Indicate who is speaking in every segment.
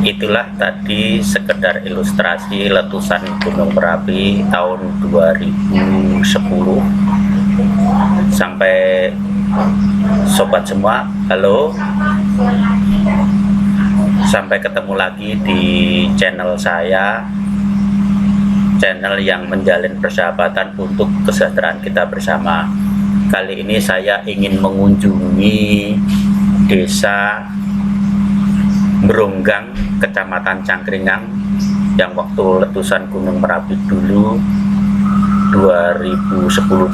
Speaker 1: Itulah tadi sekedar ilustrasi letusan Gunung Merapi tahun 2010. Sampai sobat semua, halo, sampai ketemu lagi di channel saya, channel yang menjalin persahabatan untuk kesejahteraan kita bersama. Kali ini saya ingin mengunjungi desa Meronggang, Kecamatan Cangkringan, yang waktu letusan Gunung Merapi dulu 2010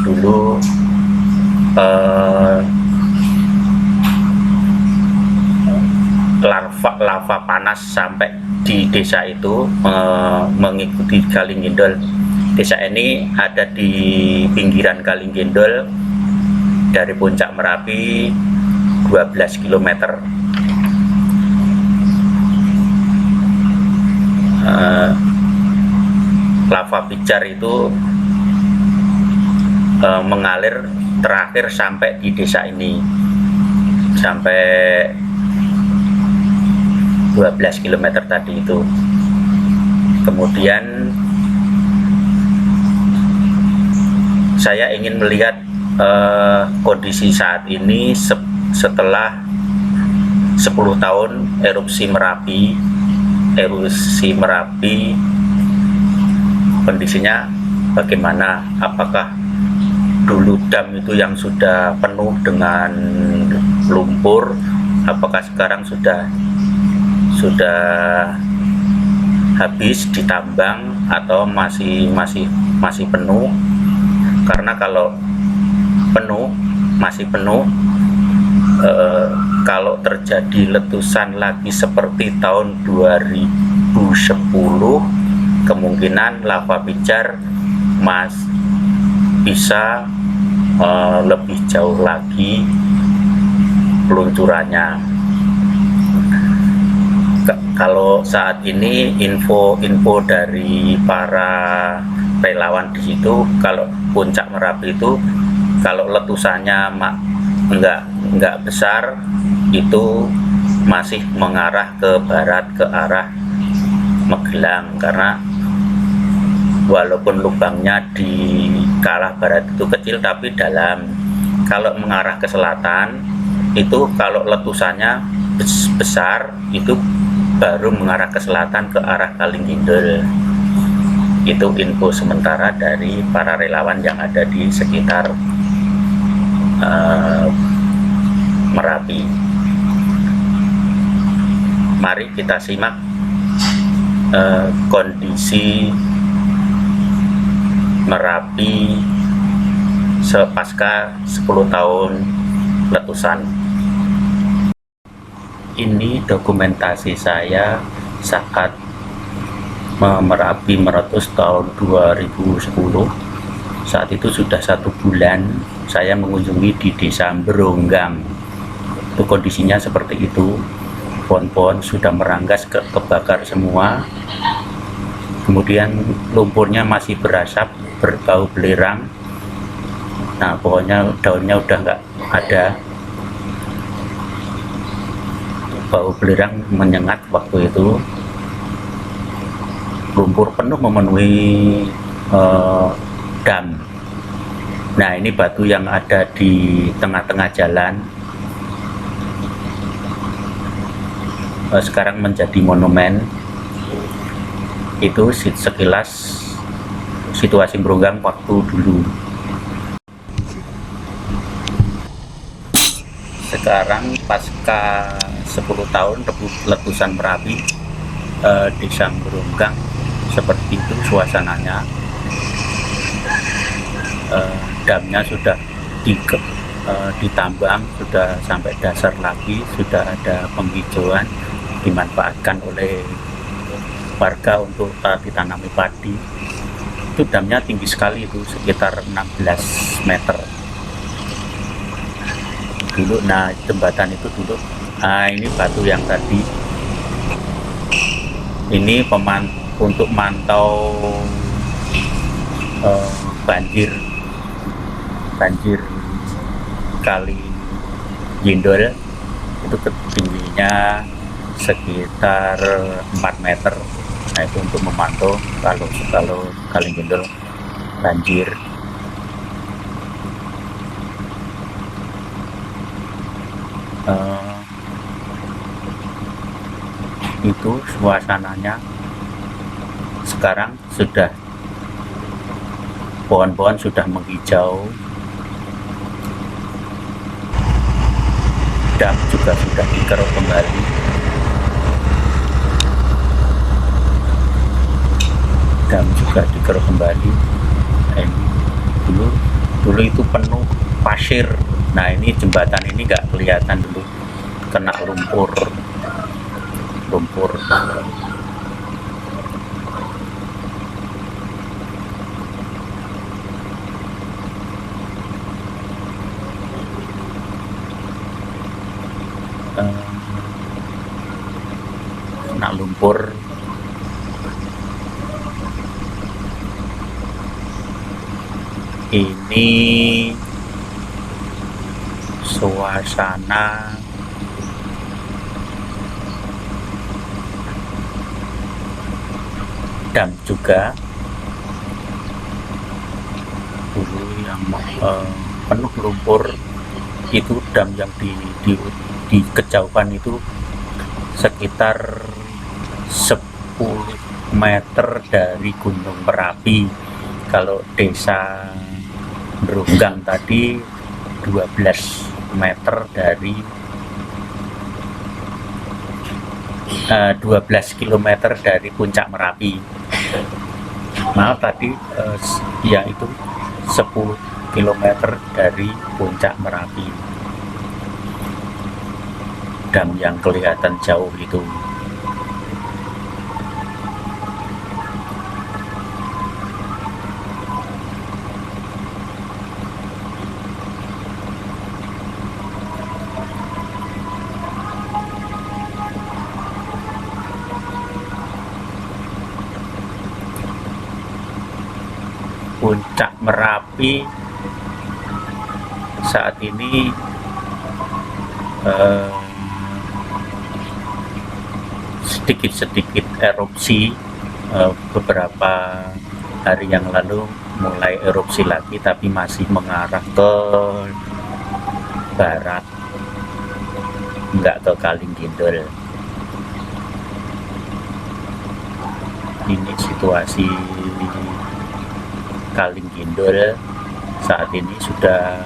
Speaker 1: dulu lava panas sampai di desa itu mengikuti Kalingindol. Desa ini ada di pinggiran Kalingindol, dari puncak Merapi 12 km. Lava pijar itu mengalir terakhir sampai di desa ini, sampai 12 km tadi itu. Kemudian saya ingin melihat kondisi saat ini setelah 10 tahun erupsi Merapi. Kondisinya bagaimana? Apakah dulu dam itu yang sudah penuh dengan lumpur, apakah sekarang sudah habis ditambang atau masih penuh? Karena kalau masih penuh, kalau terjadi letusan lagi seperti tahun 2010, kemungkinan lava pijar bisa lebih jauh lagi peluncurannya. Kalau saat ini info dari para relawan di situ, kalau puncak Merapi itu kalau letusannya enggak besar, itu masih mengarah ke barat, ke arah Magelang, karena walaupun lubangnya di arah barat itu kecil tapi dalam. Kalau mengarah ke selatan itu, kalau letusannya besar, itu baru mengarah ke selatan, ke arah Kalingindol. Itu info sementara dari para relawan yang ada di sekitar Merapi. Mari kita simak kondisi Merapi sepasca 10 tahun letusan. Ini dokumentasi saya saat Merapi meletus tahun 2010. Saat itu sudah 1 bulan saya mengunjungi di desa Meronggang. Itu kondisinya seperti itu. Pohon-pohon sudah meranggas, kebakar semua. Kemudian lumpurnya masih berasap, berbau belerang. Nah, pohonnya, daunnya udah nggak ada. Bau belerang menyengat waktu itu. Lumpur penuh memenuhi dam. Nah, ini batu yang ada di tengah-tengah jalan sekarang menjadi monumen. Itu sekilas situasi Meronggang waktu dulu. Sekarang pasca 10 tahun letusan Merapi, desa Meronggang seperti itu suasananya. Damnya sudah ditambang, sudah sampai dasar lagi, sudah ada penghijauan, dimanfaatkan oleh warga untuk ditanami padi. Itu damnya tinggi sekali, itu sekitar 16 meter dulu. Nah, jembatan itu dulu. Nah, ini batu yang tadi ini untuk mantau banjir Kalingindol. Itu ketingginya sekitar 4 meter. Nah, itu untuk memantau kalau Kaligendol banjir. Itu suasananya. Sekarang sudah pohon-pohon sudah menghijau, dam juga sudah dikeruk kembali. Dam juga dikeruk kembali. Nah, ini dulu itu penuh pasir. Nah, ini jembatan ini nggak kelihatan dulu, kena lumpur. Kena lumpur. Ini suasana dam juga dulu yang penuh lumpur. Itu dam yang di kejauhan itu sekitar 10 meter dari Gunung Merapi. Kalau desa Berunggang tadi 12 meter dari 12 km dari puncak Merapi. Maaf tadi ya itu 10 km dari puncak Merapi. Dam yang kelihatan jauh itu. Puncak Merapi saat ini sedikit-sedikit erupsi. Beberapa hari yang lalu mulai erupsi lagi, tapi masih mengarah ke barat, nggak ke Kaligendol. Ini situasi Kaligendol saat ini sudah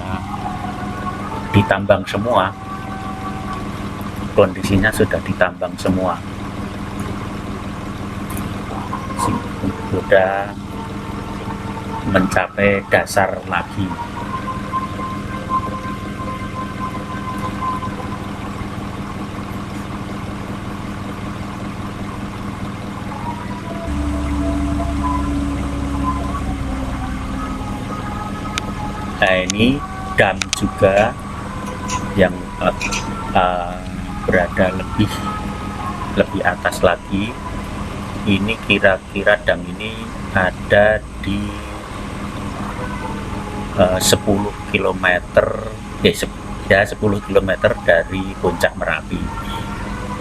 Speaker 1: ditambang semua, kondisinya sudah ditambang semua, sudah mencapai dasar lagi. Nah, ini dam juga yang berada lebih atas lagi. Ini kira-kira dam ini ada di 10 km ya 10 km dari puncak Merapi.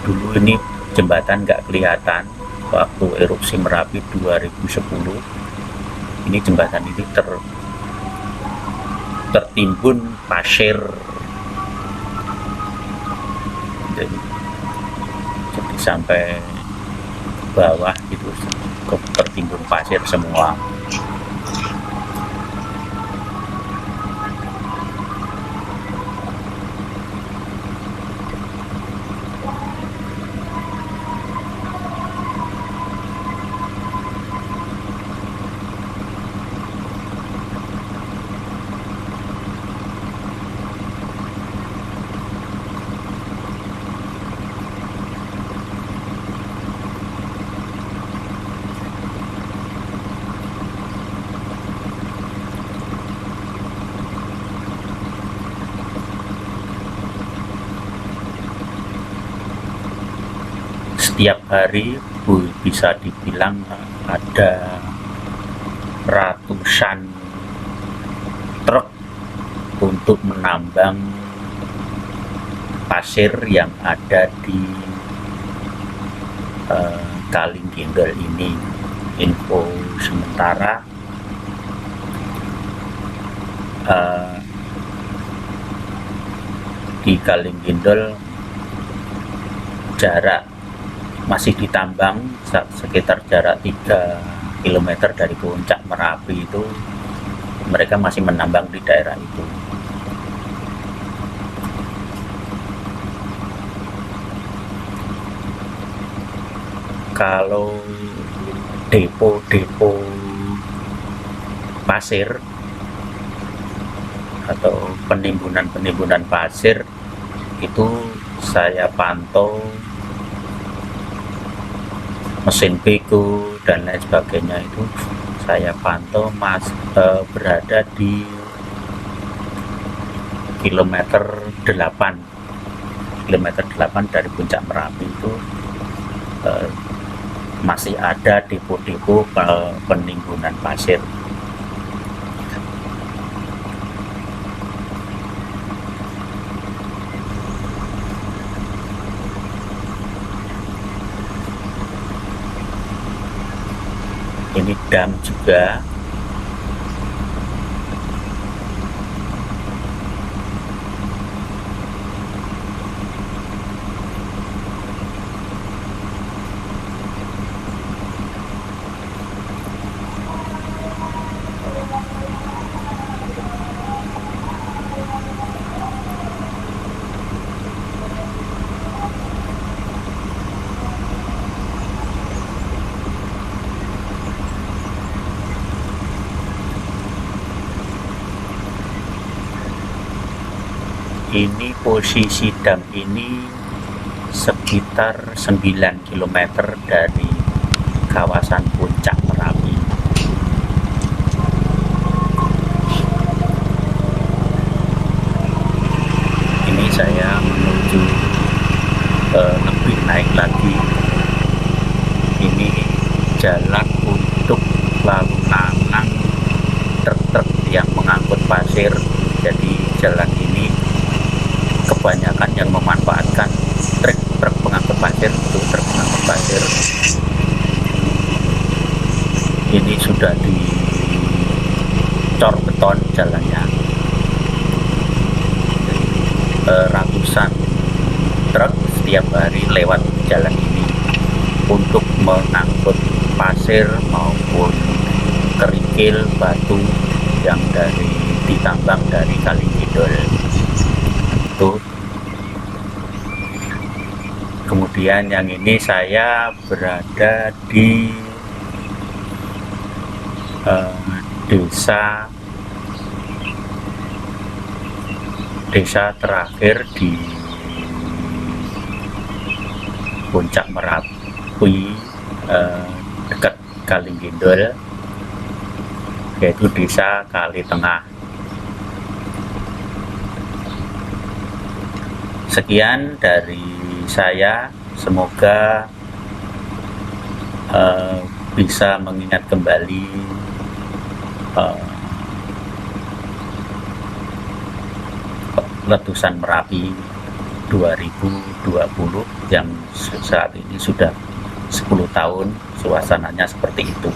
Speaker 1: Dulu ini jembatan nggak kelihatan waktu erupsi Merapi 2010. Ini jembatan ini tertimbun pasir, jadi sampai bawah itu tertimbun pasir semua. Setiap hari bisa dibilang ada ratusan truk untuk menambang pasir yang ada di Kalinggindol ini. Info sementara di Kalinggindol jarak masih ditambang sekitar jarak 3 km dari puncak Merapi itu, mereka masih menambang di daerah itu. Kalau depo-depo pasir atau penimbunan pasir itu saya pantau mesin beko dan lain sebagainya, itu saya pantau berada di kilometer 8 dari puncak Merapi itu masih ada depo-depo penimbunan pasir. Ini dam juga. Ini posisi dam ini sekitar 9 km dari kawasan puncak Merapi. Ini saya menuju lebih naik lagi. Ini jalan untuk lalu lalang truk-truk yang mengangkut pasir. Jadi jalan ini kebanyakan yang memanfaatkan truk pengangkut pasir, itu truk pengangkut pasir. Ini sudah dicor beton jalannya, ratusan truk setiap hari lewat jalan ini untuk mengangkut pasir maupun kerikil batu yang ditambang dari Kalinggindol. Kemudian yang ini saya berada di desa terakhir di puncak Merapi, dekat Kalinggindol, yaitu desa Kalitengah. Sekian dari saya, semoga bisa mengingat kembali letusan Merapi 2020 yang saat ini sudah 10 tahun suasananya seperti itu.